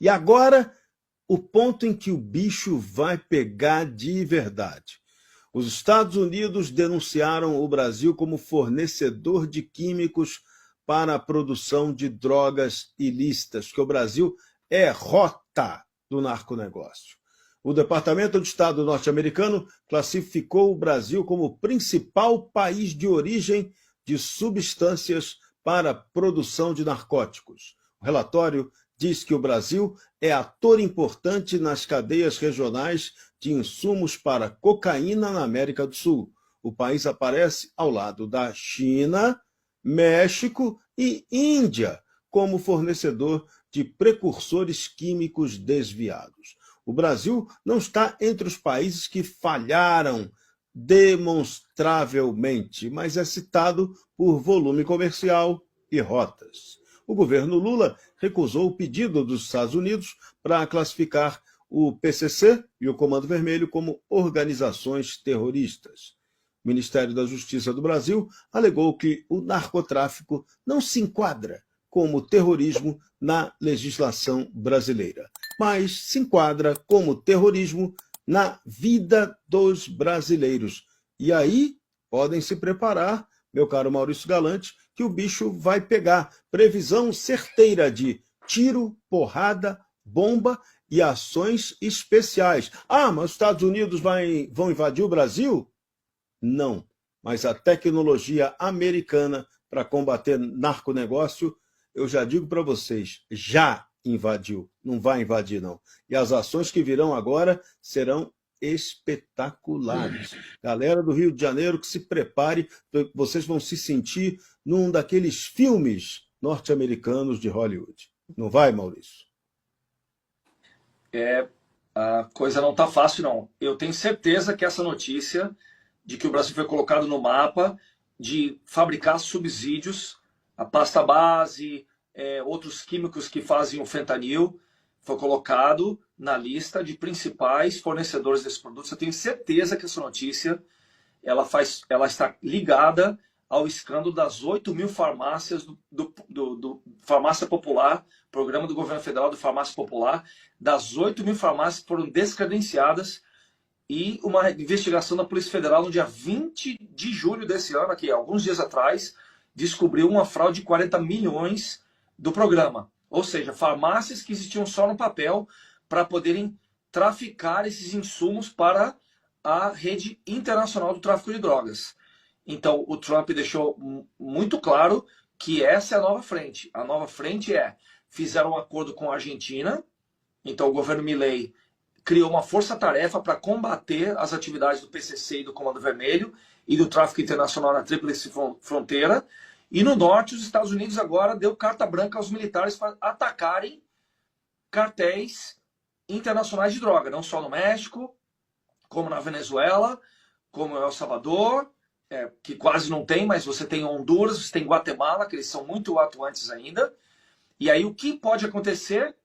E agora, o ponto em que o bicho vai pegar de verdade. Os Estados Unidos denunciaram o Brasil como fornecedor de químicos para a produção de drogas ilícitas, que o Brasil é rota do narconegócio. O Departamento de Estado norte-americano classificou o Brasil como o principal país de origem de substâncias para a produção de narcóticos. O relatório diz que o Brasil é ator importante nas cadeias regionais de insumos para cocaína na América do Sul. O país aparece ao lado da China, México e Índia como fornecedor de precursores químicos desviados. O Brasil não está entre os países que falharam demonstravelmente, mas é citado por volume comercial e rotas. O governo Lula recusou o pedido dos Estados Unidos para classificar o PCC e o Comando Vermelho como organizações terroristas. O Ministério da Justiça do Brasil alegou que o narcotráfico não se enquadra como terrorismo na legislação brasileira, mas se enquadra como terrorismo na vida dos brasileiros. E aí podem se preparar, meu caro Maurício Galante, que o bicho vai pegar. Previsão certeira de tiro, porrada, bomba e ações especiais. Ah, mas os Estados Unidos vão invadir o Brasil? Não, mas a tecnologia americana para combater narconegócio, eu já digo para vocês, já invadiu, não vai invadir não. E as ações que virão agora serão espetaculares. Galera do Rio de Janeiro, que se prepare, vocês vão se sentir num daqueles filmes norte-americanos de Hollywood. Não vai, Maurício? A coisa não está fácil, não. Eu tenho certeza que essa notícia de que o Brasil foi colocado no mapa de fabricar subsídios, a pasta base, outros químicos que fazem o fentanil, foi colocado na lista de principais fornecedores desses produtos. Eu tenho certeza que essa notícia ela está ligada ao escândalo das 8.000 farmácias do Farmácia Popular, programa do governo federal do Farmácia Popular, das 8.000 farmácias que foram descredenciadas, e uma investigação da Polícia Federal no dia 20 de julho desse ano, aqui, alguns dias atrás, descobriu uma fraude de 40 milhões do programa. Ou seja, farmácias que existiam só no papel para poderem traficar esses insumos para a rede internacional do tráfico de drogas. Então, o Trump deixou muito claro que essa é a nova frente. A nova frente fizeram um acordo com a Argentina, então o governo Milei criou uma força-tarefa para combater as atividades do PCC e do Comando Vermelho e do tráfico internacional na Tríplice Fronteira. E no norte, os Estados Unidos agora deu carta branca aos militares para atacarem cartéis internacionais de droga, não só no México, como na Venezuela, como El Salvador, que quase não tem, mas você tem Honduras, você tem Guatemala, que eles são muito atuantes ainda. E aí o que pode acontecer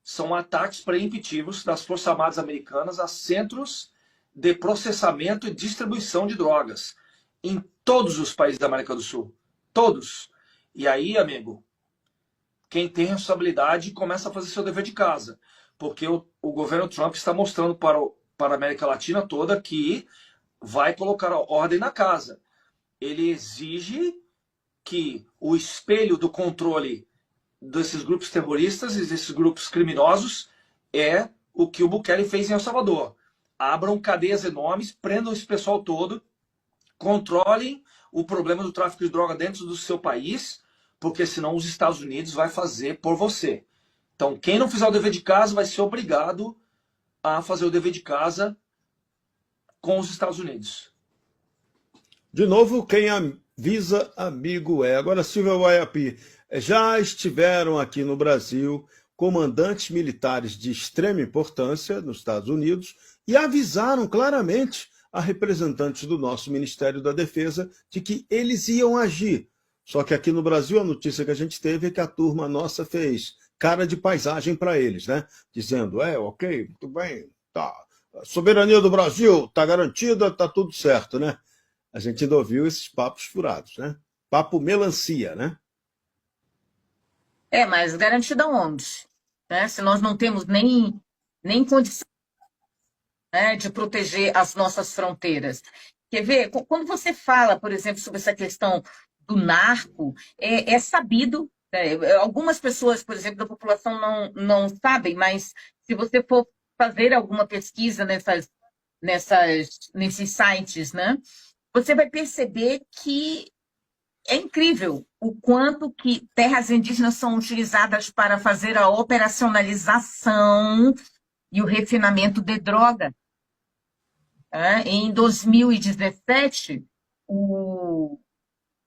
são ataques preemptivos das Forças Armadas Americanas a centros de processamento e distribuição de drogas em todos os países da América do Sul. Todos. E aí, amigo, quem tem responsabilidade começa a fazer seu dever de casa. Porque o governo Trump está mostrando para a América Latina toda que vai colocar a ordem na casa. Ele exige que o espelho do controle desses grupos terroristas e desses grupos criminosos é o que o Bukele fez em El Salvador. Abram cadeias enormes, prendam esse pessoal todo, controlem o problema do tráfico de droga dentro do seu país, porque senão os Estados Unidos vai fazer por você. Então, quem não fizer o dever de casa vai ser obrigado a fazer o dever de casa com os Estados Unidos. De novo, quem avisa, amigo é. Agora, Silvia Waiapi, já estiveram aqui no Brasil comandantes militares de extrema importância nos Estados Unidos e avisaram claramente a representantes do nosso Ministério da Defesa de que eles iam agir. Só que aqui no Brasil a notícia que a gente teve é que a turma nossa fez cara de paisagem para eles, né? Dizendo, ok, muito bem, tá. A soberania do Brasil está garantida, está tudo certo, né? A gente ainda ouviu esses papos furados, né? Papo melancia, né? Mas garantida onde? né, se nós não temos nem condição, né, de proteger as nossas fronteiras. Quer ver? Quando você fala, por exemplo, sobre essa questão do narco, é sabido, né, algumas pessoas, por exemplo, da população não sabem, mas se você for fazer alguma pesquisa nesses sites, né, você vai perceber que é incrível o quanto que terras indígenas são utilizadas para fazer a operacionalização e o refinamento de droga. Em 2017, o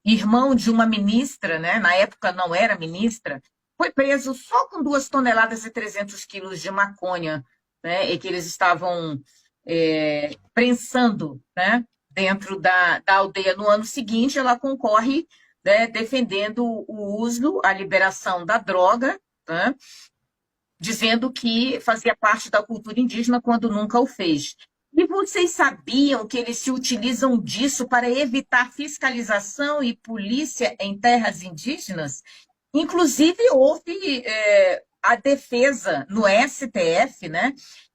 irmão de uma ministra, né, na época não era ministra, foi preso só com 2 toneladas e 300 quilos de maconha, né, e que eles estavam prensando, né, dentro da aldeia. No ano seguinte, ela concorre, né, defendendo o uso, a liberação da droga, né, dizendo que fazia parte da cultura indígena quando nunca o fez. E vocês sabiam que eles se utilizam disso para evitar fiscalização e polícia em terras indígenas? Inclusive, houve a defesa no STF, né,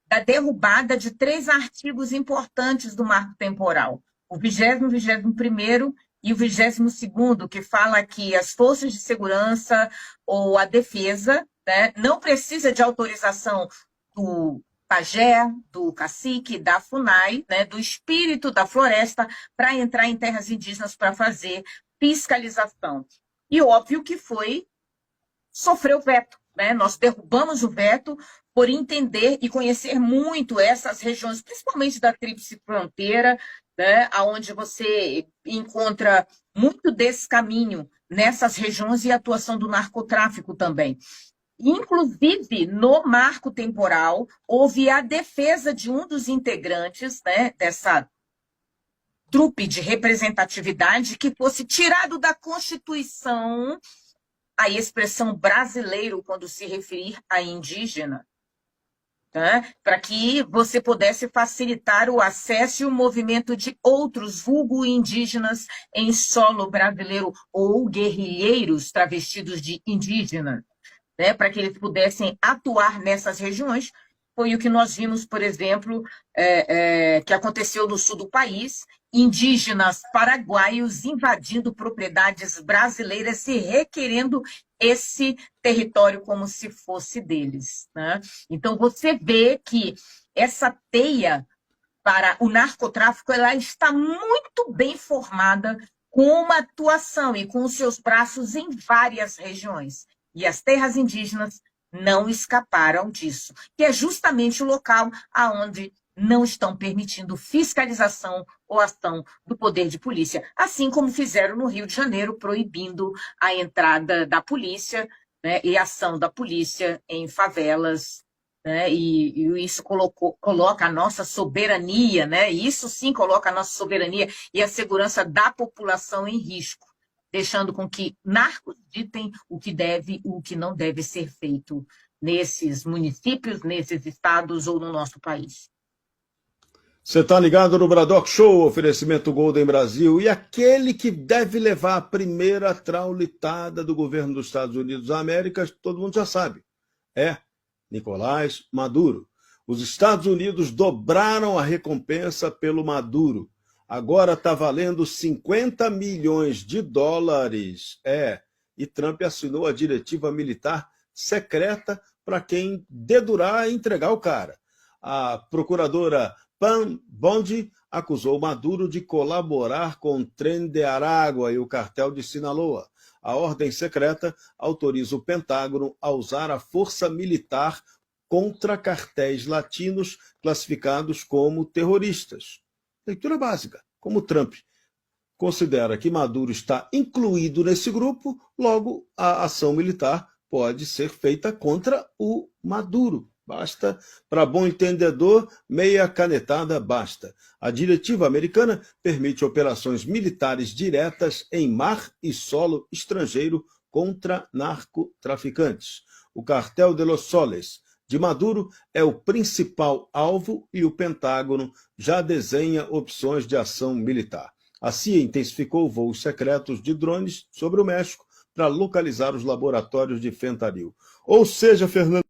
da derrubada de 3 artigos importantes do marco temporal. O 20º, 21º e o 22º, que fala que as forças de segurança ou a defesa, né, não precisa de autorização do pajé, do cacique, da FUNAI, né, do espírito da floresta, para entrar em terras indígenas para fazer fiscalização. E óbvio que sofreu veto, né? Nós derrubamos o veto por entender e conhecer muito essas regiões, principalmente da Tríplice Fronteira, né, onde você encontra muito desse caminho nessas regiões e a atuação do narcotráfico também. Inclusive, no marco temporal, houve a defesa de um dos integrantes, né, dessa trupe de representatividade que fosse tirado da Constituição a expressão brasileiro quando se referir a indígena, tá? Para que você pudesse facilitar o acesso e o movimento de outros vulgo indígenas em solo brasileiro ou guerrilheiros travestidos de indígena, né, para que eles pudessem atuar nessas regiões. Foi o que nós vimos, por exemplo, que aconteceu no sul do país, indígenas paraguaios invadindo propriedades brasileiras e requerendo esse território como se fosse deles, né? Então, você vê que essa teia para o narcotráfico ela está muito bem formada, com uma atuação e com os seus braços em várias regiões. E as terras indígenas não escaparam disso, que é justamente o local onde não estão permitindo fiscalização ou ação do poder de polícia, assim como fizeram no Rio de Janeiro, proibindo a entrada da polícia, né, e a ação da polícia em favelas, né, e isso coloca a nossa soberania, né, e isso sim coloca a nossa soberania e a segurança da população em risco, deixando com que narcos ditem o que deve e o que não deve ser feito nesses municípios, nesses estados ou no nosso país. Você está ligado no Bradock Show, oferecimento Golden Brasil, e aquele que deve levar a primeira traulitada do governo dos Estados Unidos da América, todo mundo já sabe, é Nicolás Maduro. Os Estados Unidos dobraram a recompensa pelo Maduro. Agora está valendo 50 milhões de dólares. E Trump assinou a diretiva militar secreta para quem dedurar e entregar o cara. A procuradora Pam Bondi acusou Maduro de colaborar com o Tren de Aragua e o cartel de Sinaloa. A ordem secreta autoriza o Pentágono a usar a força militar contra cartéis latinos classificados como terroristas. Leitura básica. Como Trump considera que Maduro está incluído nesse grupo, logo a ação militar pode ser feita contra o Maduro. Basta, para bom entendedor, meia canetada basta. A diretiva americana permite operações militares diretas em mar e solo estrangeiro contra narcotraficantes. O Cartel de los Soles de Maduro é o principal alvo e o Pentágono já desenha opções de ação militar. A CIA intensificou voos secretos de drones sobre o México para localizar os laboratórios de fentanil. Ou seja, Fernando